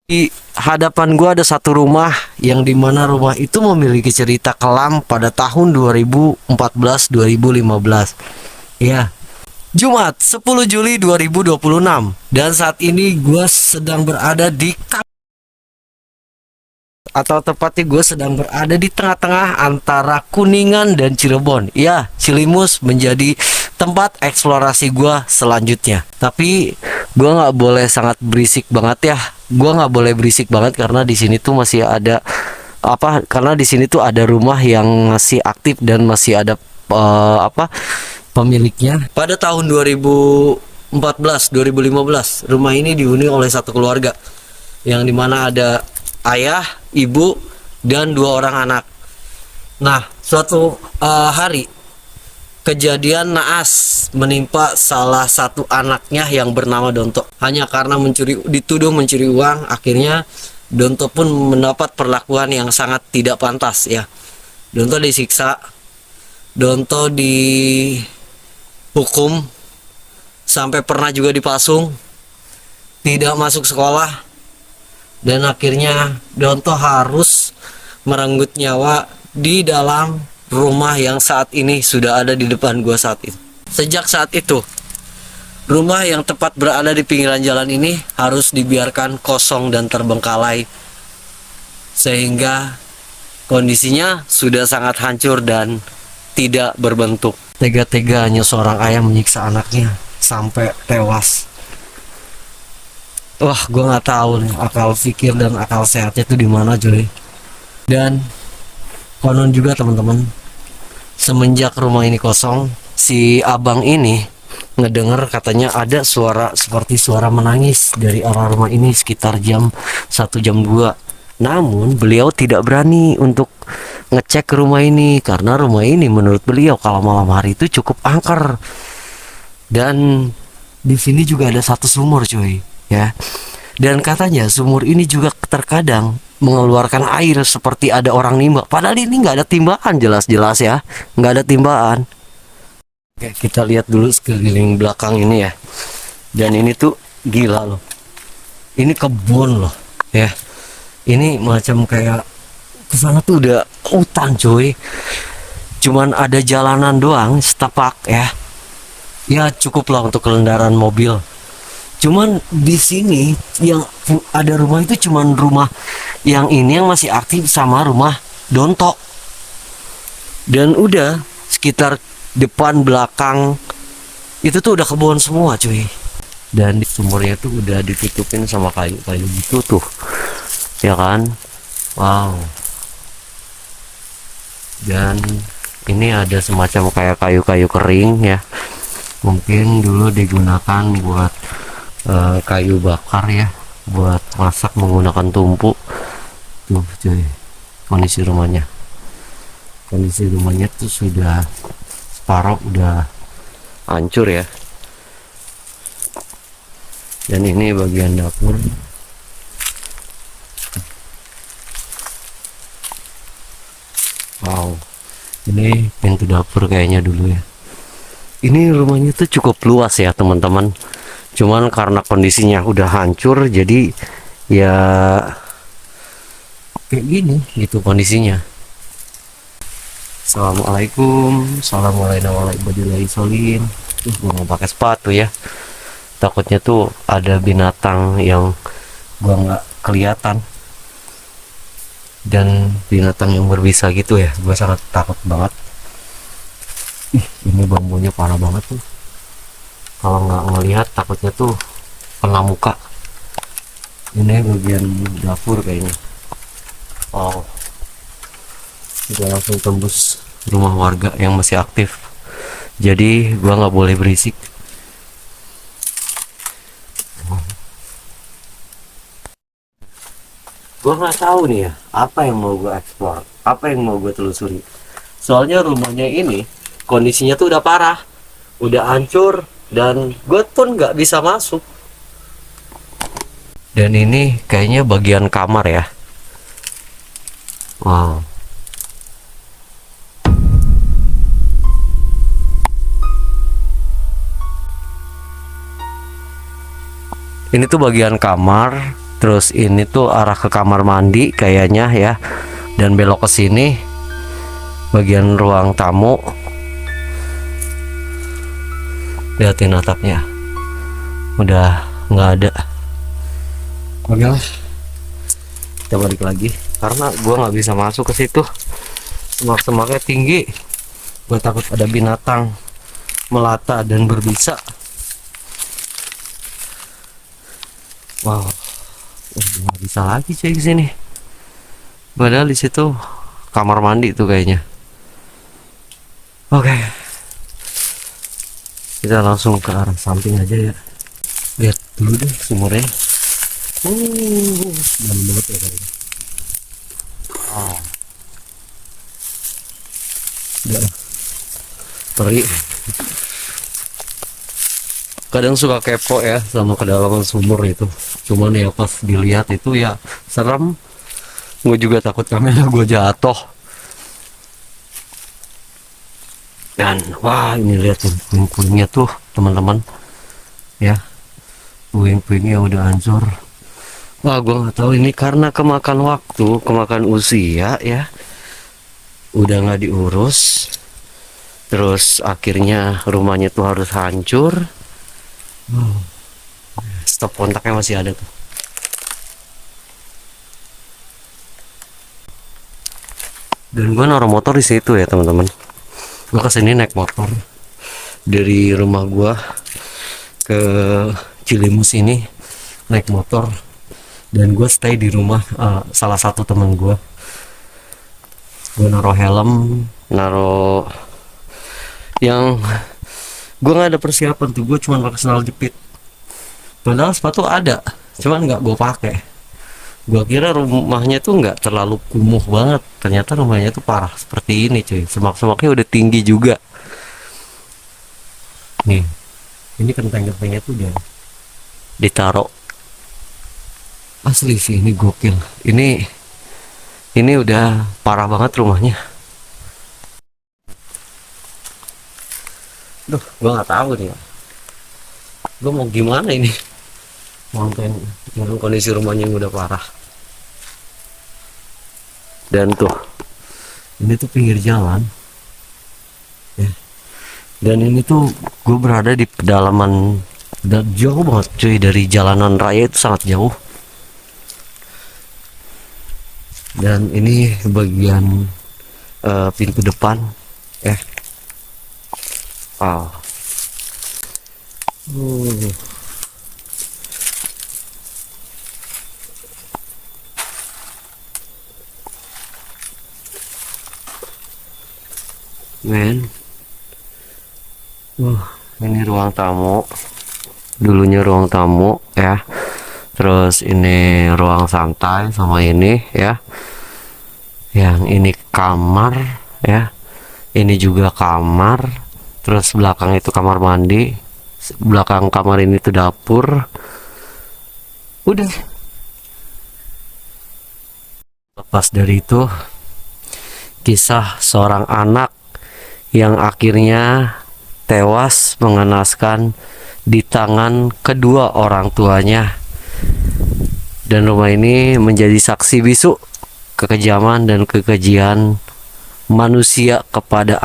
Di hadapan gua ada satu rumah yang dimana rumah itu memiliki cerita kelam pada tahun 2014-2015. Ya, Jumat 10 Juli 2026. Dan saat ini gua sedang berada di atau tepatnya gue sedang berada di tengah-tengah antara Kuningan dan Cirebon. Ya, Cilimus menjadi tempat eksplorasi gue selanjutnya. Tapi gue nggak boleh sangat berisik banget ya. Gue nggak boleh berisik banget karena di sini tuh masih ada apa? Karena di sini tuh ada rumah yang masih aktif dan masih ada pemiliknya. Pada tahun 2014-2015, rumah ini dihuni oleh satu keluarga yang dimana ada ayah, ibu, dan dua orang anak. Nah, suatu hari kejadian naas menimpa salah satu anaknya yang bernama Donto. Hanya karena dituduh mencuri uang, akhirnya Donto pun mendapat perlakuan yang sangat tidak pantas ya. Donto disiksa, Donto dihukum, sampai pernah juga dipasung, tidak masuk sekolah, dan akhirnya Donto harus merenggut nyawa di dalam rumah yang saat ini sudah ada di depan gua saat itu. Sejak saat itu, rumah yang tepat berada di pinggiran jalan ini harus dibiarkan kosong dan terbengkalai, sehingga kondisinya sudah sangat hancur dan tidak berbentuk. Tega-teganya seorang ayah menyiksa anaknya sampai tewas. Wah, gue nggak tahu nih akal pikir dan akal sehatnya itu di mana, cuy. Dan konon juga teman-teman, semenjak rumah ini kosong, si abang ini ngedenger katanya ada suara seperti suara menangis dari arah rumah ini sekitar jam 1 jam 2. Namun beliau tidak berani untuk ngecek ke rumah ini karena rumah ini menurut beliau kalau malam hari itu cukup angker. Dan di sini juga ada satu sumur, cuy, ya. Dan katanya sumur ini juga terkadang mengeluarkan air seperti ada orang nimba. Padahal ini nggak ada timbaan, jelas-jelas ya, nggak ada timbaan. Oke, kita lihat dulu sekeliling belakang ini ya. Dan ini tuh gila loh. Ini kebun loh, ya. Ini macam kayak kesana tuh udah hutan, cuy. Cuman ada jalanan doang, setapak ya. Ya cukuplah untuk kendaraan mobil. Cuman di sini yang ada rumah itu cuman rumah yang ini yang masih aktif sama rumah Donto. Dan udah sekitar depan belakang itu tuh udah kebun semua, cuy. Dan di sumurnya tuh udah ditutupin sama kayu-kayu gitu tuh. Ya kan? Wow. Dan ini ada semacam kayak kayu-kayu kering ya. Mungkin dulu digunakan buat kayu bakar ya, buat masak menggunakan tumpu. Tuh cuy, kondisi rumahnya tuh sudah separuh udah hancur ya. Dan ini bagian dapur. Wow, ini pintu dapur kayaknya dulu ya. Ini rumahnya tuh cukup luas ya teman-teman. Cuman karena kondisinya udah hancur, jadi ya kayak gini gitu kondisinya. Assalamualaikum, Assalamualaikum. Gua mau pakai sepatu ya. Takutnya tuh ada binatang yang gua nggak kelihatan. Dan binatang yang berbisa gitu ya, gua sangat takut banget. Ini bambunya parah banget tuh. Kalau nggak ngelihat takutnya tuh kena muka. Ini bagian dapur kayaknya. Oh, udah langsung tembus rumah warga yang masih aktif. Jadi gua nggak boleh berisik. Gua nggak tahu nih ya apa yang mau gua eksplor, apa yang mau gua telusuri. Soalnya rumahnya ini kondisinya tuh udah parah, udah hancur, dan gue pun nggak bisa masuk. Dan ini kayaknya bagian kamar ya. Wow. Ini tuh bagian kamar Terus ini tuh arah ke kamar mandi kayaknya ya, dan belok ke sini bagian ruang tamu. Lihatin atapnya, udah nggak ada. Oke lah, kita balik lagi karena gua nggak bisa masuk ke situ, semak-semaknya tinggi. Gua takut ada binatang melata dan berbisa. Wow, udah nggak bisa lagi cuy ke sini. Padahal di situ kamar mandi tuh kayaknya. Oke, kita langsung ke arah samping aja ya. Lihat dulu deh sumurnya. Dalam banget ya kayaknya. Udah perih. Kadang suka kepo ya sama kedalaman sumur itu, cuman ya pas dilihat itu ya serem. Gue juga takut kamera gue jatuh. Dan wah, ini lihat puing-puingnya tuh teman-teman ya, puing-puingnya udah hancur. Wah, gue nggak tahu ini karena kemakan waktu, kemakan usia ya, udah nggak diurus, terus akhirnya rumahnya tuh harus hancur. Stop kontaknya masih ada tuh. Dan gue naruh motor di situ ya teman-teman. Gue kesini naik motor dari rumah gue ke Cilimus ini naik motor, dan gue stay di rumah salah satu teman gue. Gue naruh helm, naruh yang gue nggak ada persiapan tuh, gue cuma pakai sandal jepit. Padahal sepatu ada, cuman nggak gue pakai. Gue kira rumahnya tuh nggak terlalu kumuh banget, ternyata rumahnya tuh parah seperti ini cuy. Semak-semaknya udah tinggi juga. Nih, ini kenteng-kentengnya tuh udah ditaruh. Asli sih ini gokil. Ini udah parah banget rumahnya. Duh, gue nggak tahu nih. Gue mau gimana ini? Monten dengan kondisi rumahnya yang udah parah. Dan tuh, ini tuh pinggir jalan ya. Dan ini tuh gue berada di pedalaman, jauh banget cuy dari jalanan raya, itu sangat jauh. Dan ini bagian pintu depan ya. Men, ini ruang tamu, dulunya ruang tamu ya. Terus ini ruang santai sama ini ya. Yang ini kamar ya. Ini juga kamar. Terus belakang itu kamar mandi. Belakang kamar ini tuh dapur. Udah. Lepas dari itu, kisah seorang anak yang akhirnya tewas mengenaskan di tangan kedua orang tuanya. Dan rumah ini menjadi saksi bisu kekejaman dan kekejian manusia kepada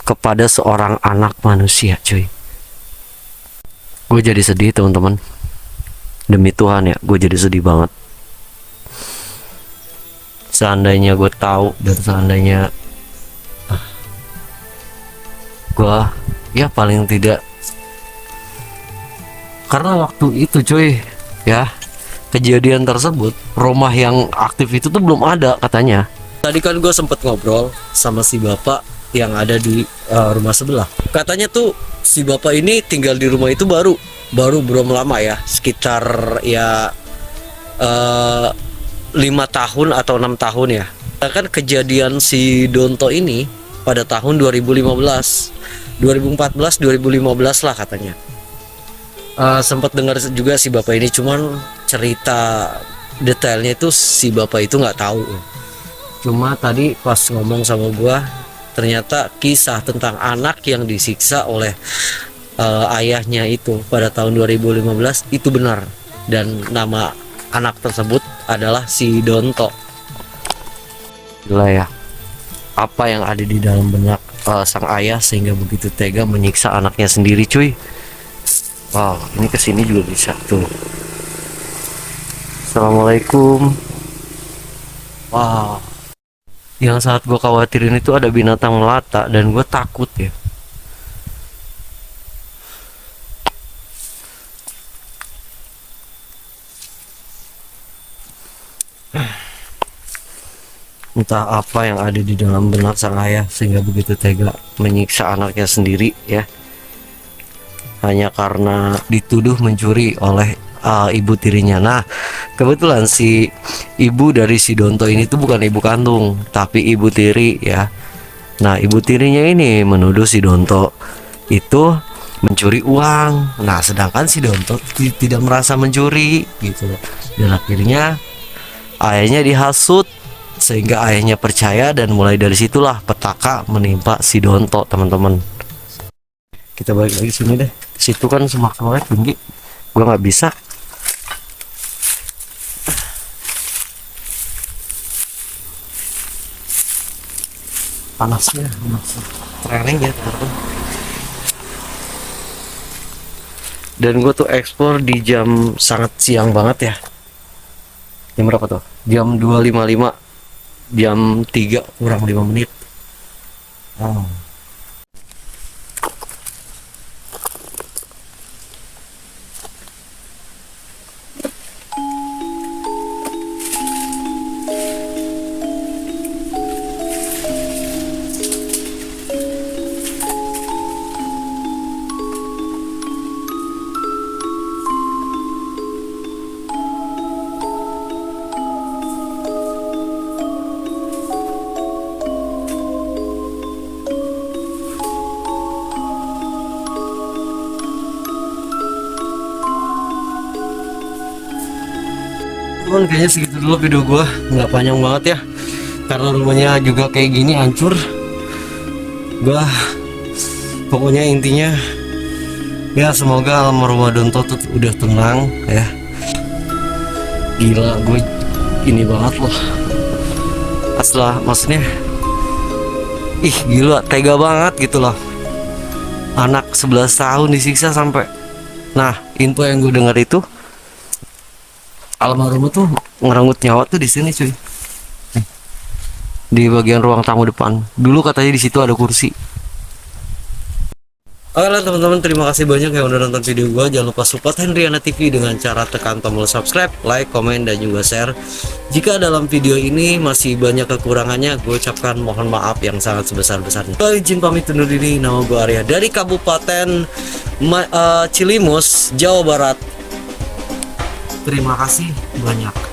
kepada seorang anak manusia cuy. Gue jadi sedih teman-teman, demi Tuhan ya, gue jadi sedih banget. Seandainya gue tahu, dan seandainya gue ya paling tidak, karena waktu itu cuy ya, kejadian tersebut rumah yang aktif itu tuh belum ada katanya. Tadi kan gue sempet ngobrol sama si bapak yang ada di rumah sebelah. Katanya tuh si bapak ini tinggal di rumah itu baru belum lama ya, sekitar ya 5 tahun atau 6 tahun ya. Kan kejadian si Donto ini pada tahun 2014 2015 lah katanya. Sempat dengar juga si bapak ini, cuman cerita detailnya itu si bapak itu nggak tahu. Cuma tadi pas ngomong sama gua, ternyata kisah tentang anak yang disiksa oleh ayahnya itu pada tahun 2015 itu benar, dan nama anak tersebut adalah si Donto. Gila ya, apa yang ada di dalam benak sang ayah sehingga begitu tega menyiksa anaknya sendiri, cuy. Wow, ini kesini juga bisa tuh. Assalamualaikum. Wow, yang saat gue khawatirin itu ada binatang melata dan gue takut ya. Entah apa yang ada di dalam benak sang ayah sehingga begitu tega menyiksa anaknya sendiri ya, hanya karena dituduh mencuri oleh ibu tirinya. Nah, kebetulan si ibu dari si Donto ini tuh bukan ibu kandung tapi ibu tiri ya. Nah, ibu tirinya ini menuduh si Donto itu mencuri uang. Nah, sedangkan si Donto tidak merasa mencuri gitu. Dan akhirnya ayahnya dihasut sehingga ayahnya percaya, dan mulai dari situlah petaka menimpa si Donto, teman-teman. Kita balik lagi sini deh. Situ kan semaknya tinggi, gua nggak bisa. Panasnya training ya, teman-teman. Dan gue tuh ekspor di jam sangat siang banget ya. Jam berapa tuh? Jam 2.55, jam 3 kurang 5 menit. Oh. Teman, kayaknya segitu dulu video gua, nggak panjang banget ya karena rumahnya juga kayak gini hancur. Gua pokoknya intinya ya semoga almarhumah Donto tuh udah tenang ya. Gila, gue ini banget loh aslah, maksudnya gila tega banget gitu loh, anak 11 tahun disiksa sampai. Nah, info yang gue dengar itu almarhum tuh ngerenggut nyawa tuh di sini, cuy. Di bagian ruang tamu depan. Dulu katanya di situ ada kursi. Oke lah teman-teman, terima kasih banyak yang udah nonton video gua. Jangan lupa support Hendriana TV dengan cara tekan tombol subscribe, like, komen, dan juga share. Jika dalam video ini masih banyak kekurangannya, gue ucapkan mohon maaf yang sangat sebesar-besarnya. Gue izin pamit undur diri. Nama gue Arya dari Kabupaten Cilimus, Jawa Barat. Terima kasih banyak.